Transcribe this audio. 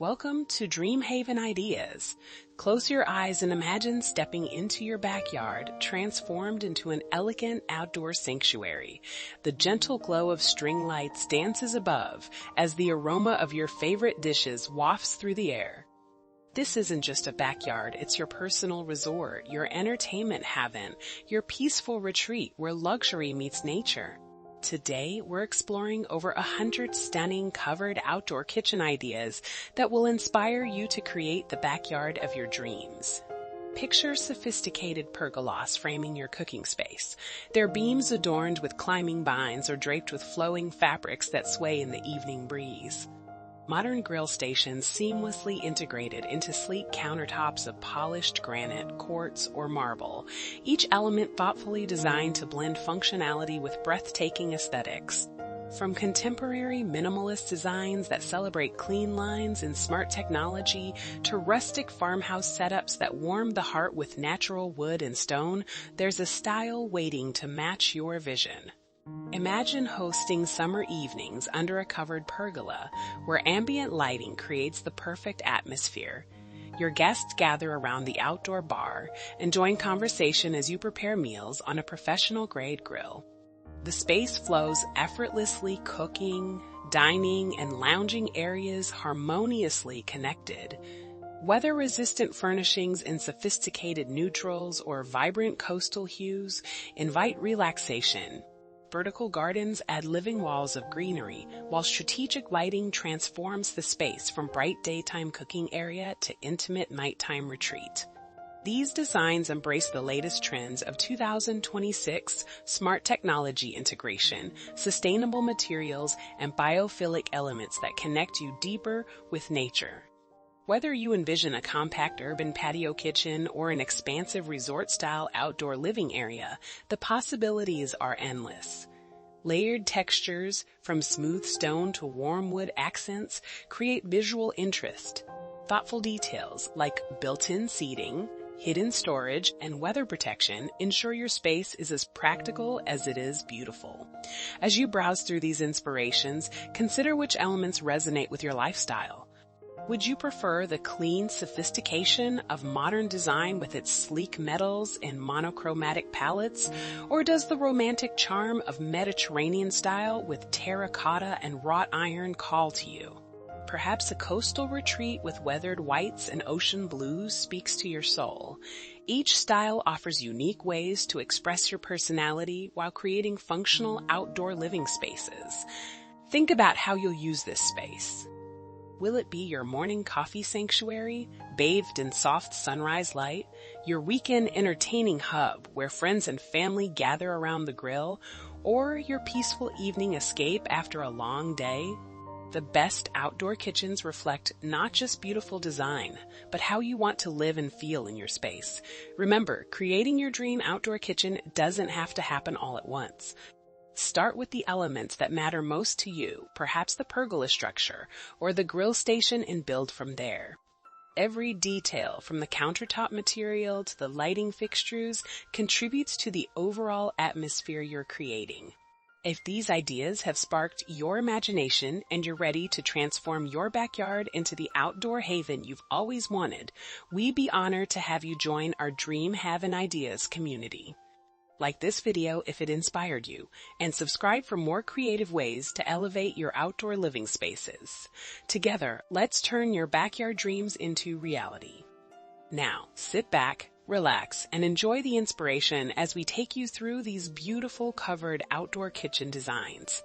Welcome to DreamHaven Ideas. Close your eyes and imagine stepping into your backyard, transformed into an elegant outdoor sanctuary. The gentle glow of string lights dances above as the aroma of your favorite dishes wafts through the air. This isn't just a backyard, it's your personal resort, your entertainment haven, your peaceful retreat where luxury meets nature. Today, we're exploring over 100 stunning covered outdoor kitchen ideas that will inspire you to create the backyard of your dreams. Picture sophisticated pergolas framing your cooking space, their beams adorned with climbing vines or draped with flowing fabrics that sway in the evening breeze. Modern grill stations seamlessly integrated into sleek countertops of polished granite, quartz, or marble, each element thoughtfully designed to blend functionality with breathtaking aesthetics. From contemporary minimalist designs that celebrate clean lines and smart technology to rustic farmhouse setups that warm the heart with natural wood and stone, there's a style waiting to match your vision. Imagine hosting summer evenings under a covered pergola, where ambient lighting creates the perfect atmosphere. Your guests gather around the outdoor bar and join conversation as you prepare meals on a professional-grade grill. The space flows effortlessly, cooking, dining, and lounging areas harmoniously connected. Weather-resistant furnishings in sophisticated neutrals or vibrant coastal hues invite relaxation. Vertical gardens add living walls of greenery, while strategic lighting transforms the space from bright daytime cooking area to intimate nighttime retreat. These designs embrace the latest trends of 2026 smart technology integration, sustainable materials, and biophilic elements that connect you deeper with nature. Whether you envision a compact urban patio kitchen or an expansive resort-style outdoor living area, the possibilities are endless. Layered textures, from smooth stone to warm wood accents, create visual interest. Thoughtful details like built-in seating, hidden storage, and weather protection ensure your space is as practical as it is beautiful. As you browse through these inspirations, consider which elements resonate with your lifestyle. Would you prefer the clean sophistication of modern design with its sleek metals and monochromatic palettes, or does the romantic charm of Mediterranean style with terracotta and wrought iron call to you? Perhaps a coastal retreat with weathered whites and ocean blues speaks to your soul. Each style offers unique ways to express your personality while creating functional outdoor living spaces. Think about how you'll use this space. Will it be your morning coffee sanctuary, bathed in soft sunrise light, your weekend entertaining hub where friends and family gather around the grill, or your peaceful evening escape after a long day? The best outdoor kitchens reflect not just beautiful design, but how you want to live and feel in your space. Remember, creating your dream outdoor kitchen doesn't have to happen all at once. Start with the elements that matter most to you, perhaps the pergola structure or the grill station, and build from there. Every detail, from the countertop material to the lighting fixtures, contributes to the overall atmosphere you're creating. If these ideas have sparked your imagination and you're ready to transform your backyard into the outdoor haven you've always wanted, we'd be honored to have you join our DreamHaven Ideas community. Like this video if it inspired you, and subscribe for more creative ways to elevate your outdoor living spaces. Together, let's turn your backyard dreams into reality. Now, sit back, relax, and enjoy the inspiration as we take you through these beautiful covered outdoor kitchen designs.